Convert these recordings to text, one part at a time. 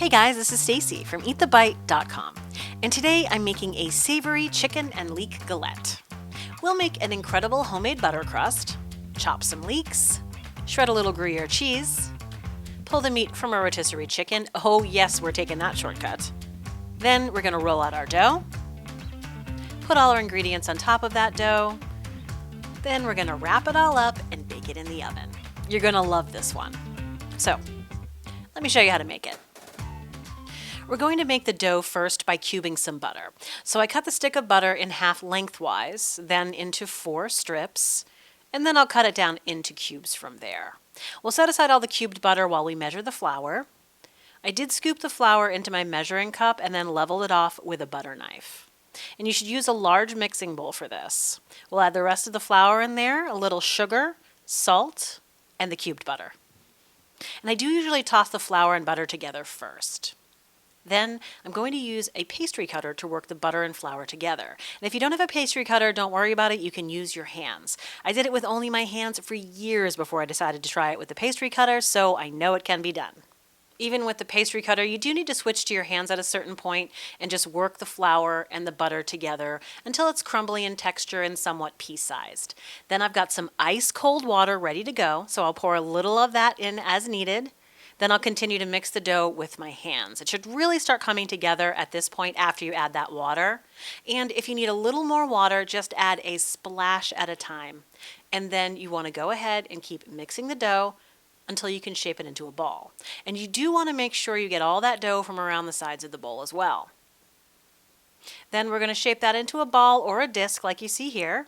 Hey guys, this is Stacy from eatthebite.com, and today I'm making a savory chicken and leek galette. We'll make an incredible homemade butter crust, chop some leeks, shred a little Gruyere cheese, pull the meat from a rotisserie chicken. Oh yes, we're taking that shortcut. Then we're going to roll out our dough, put all our ingredients on top of that dough, then we're going to wrap it all up and bake it in the oven. You're going to love this one. So, let me show you how to make it. We're going to make the dough first by cubing some butter. So I cut the stick of butter in half lengthwise, then into 4 strips, and then I'll cut it down into cubes from there. We'll set aside all the cubed butter while we measure the flour. I did scoop the flour into my measuring cup and then level it off with a butter knife. And you should use a large mixing bowl for this. We'll add the rest of the flour in there, a little sugar, salt, and the cubed butter. And I do usually toss the flour and butter together first. Then I'm going to use a pastry cutter to work the butter and flour together. And if you don't have a pastry cutter, don't worry about it, you can use your hands. I did it with only my hands for years before I decided to try it with the pastry cutter, so I know it can be done. Even with the pastry cutter, you do need to switch to your hands at a certain point and just work the flour and the butter together until it's crumbly in texture and somewhat pea-sized. Then I've got some ice cold water ready to go, so I'll pour a little of that in as needed. Then I'll continue to mix the dough with my hands. It should really start coming together at this point after you add that water. And if you need a little more water, just add a splash at a time. And then you want to go ahead and keep mixing the dough until you can shape it into a ball. And you do want to make sure you get all that dough from around the sides of the bowl as well. Then we're going to shape that into a ball or a disc like you see here.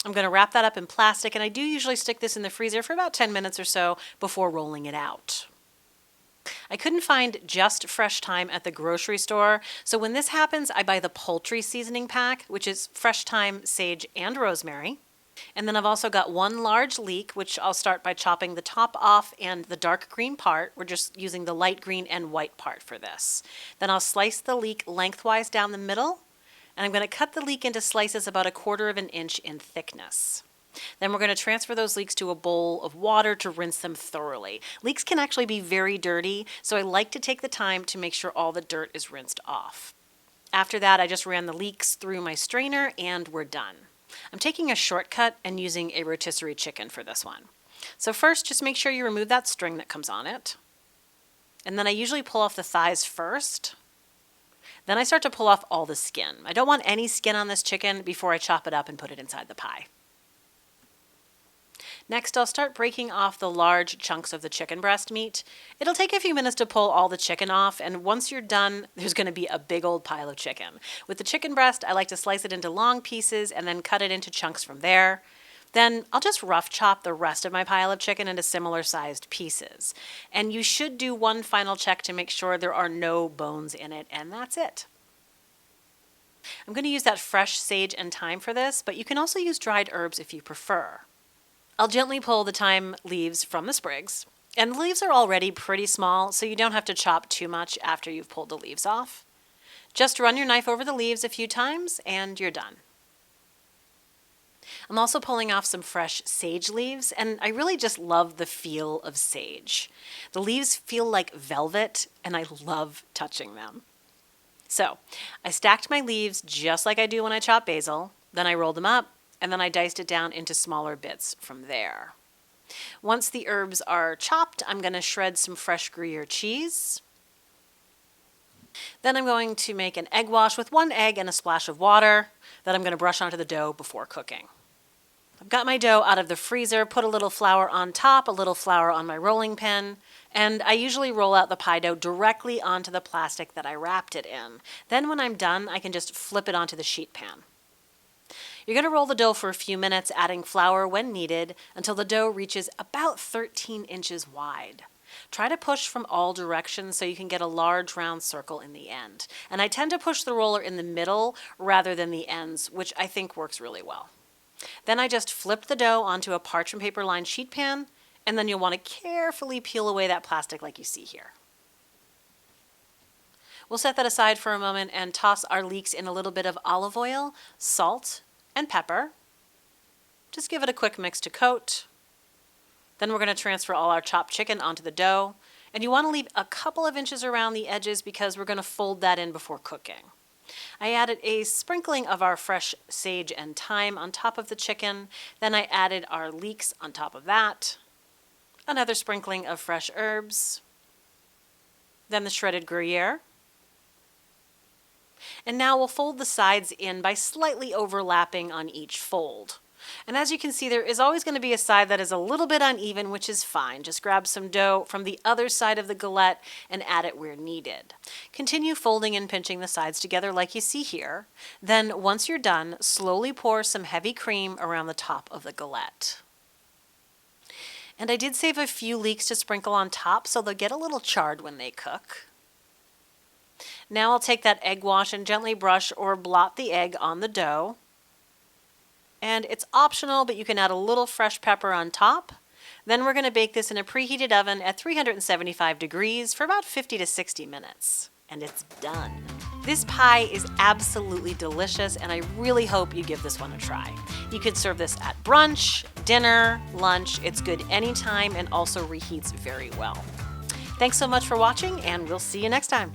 I'm going to wrap that up in plastic, and I do usually stick this in the freezer for about 10 minutes or so before rolling it out. I couldn't find just fresh thyme at the grocery store, so when this happens, I buy the poultry seasoning pack, which is fresh thyme, sage, and rosemary. And then I've also got 1 large leek, which I'll start by chopping the top off and the dark green part. We're just using the light green and white part for this. Then I'll slice the leek lengthwise down the middle, and I'm going to cut the leek into slices about 1/4 of an inch in thickness. Then we're going to transfer those leeks to a bowl of water to rinse them thoroughly. Leeks can actually be very dirty, so I like to take the time to make sure all the dirt is rinsed off. After that, I just ran the leeks through my strainer and we're done. I'm taking a shortcut and using a rotisserie chicken for this one. So first, just make sure you remove that string that comes on it. And then I usually pull off the thighs first. Then I start to pull off all the skin. I don't want any skin on this chicken before I chop it up and put it inside the pie. Next, I'll start breaking off the large chunks of the chicken breast meat. It'll take a few minutes to pull all the chicken off, and once you're done, there's going to be a big old pile of chicken. With the chicken breast, I like to slice it into long pieces and then cut it into chunks from there. Then I'll just rough chop the rest of my pile of chicken into similar sized pieces. And you should do one final check to make sure there are no bones in it, and that's it. I'm going to use that fresh sage and thyme for this, but you can also use dried herbs if you prefer. I'll gently pull the thyme leaves from the sprigs, and the leaves are already pretty small, so you don't have to chop too much after you've pulled the leaves off. Just run your knife over the leaves a few times, and you're done. I'm also pulling off some fresh sage leaves, and I really just love the feel of sage. The leaves feel like velvet, and I love touching them. So, I stacked my leaves just like I do when I chop basil, then I rolled them up, and then I diced it down into smaller bits from there. Once the herbs are chopped, I'm going to shred some fresh Gruyere cheese. Then I'm going to make an egg wash with 1 egg and a splash of water that I'm going to brush onto the dough before cooking. I've got my dough out of the freezer, put a little flour on top, a little flour on my rolling pin, and I usually roll out the pie dough directly onto the plastic that I wrapped it in. Then when I'm done, I can just flip it onto the sheet pan. You're going to roll the dough for a few minutes, adding flour when needed, until the dough reaches about 13 inches wide. Try to push from all directions so you can get a large round circle in the end. And I tend to push the roller in the middle rather than the ends, which I think works really well. Then I just flip the dough onto a parchment paper lined sheet pan, and then you'll want to carefully peel away that plastic like you see here. We'll set that aside for a moment and toss our leeks in a little bit of olive oil, salt, and pepper. Just give it a quick mix to coat. Then we're going to transfer all our chopped chicken onto the dough, And you want to leave a couple of inches around the edges because we're going to fold that in before cooking. I added a sprinkling of our fresh sage and thyme on top of the chicken. Then I added our leeks on top of that. Another sprinkling of fresh herbs. Then the shredded Gruyere. And now we'll fold the sides in by slightly overlapping on each fold. And as you can see, there is always going to be a side that is a little bit uneven, which is fine. Just grab some dough from the other side of the galette and add it where needed. Continue folding and pinching the sides together like you see here. Then once you're done, slowly pour some heavy cream around the top of the galette. And I did save a few leeks to sprinkle on top so they'll get a little charred when they cook. Now I'll take that egg wash and gently brush or blot the egg on the dough. And it's optional, but you can add a little fresh pepper on top. Then we're going to bake this in a preheated oven at 375 degrees for about 50 to 60 minutes. And it's done. This pie is absolutely delicious, and I really hope you give this one a try. You could serve this at brunch, dinner, lunch. It's good anytime and also reheats very well. Thanks so much for watching, and we'll see you next time.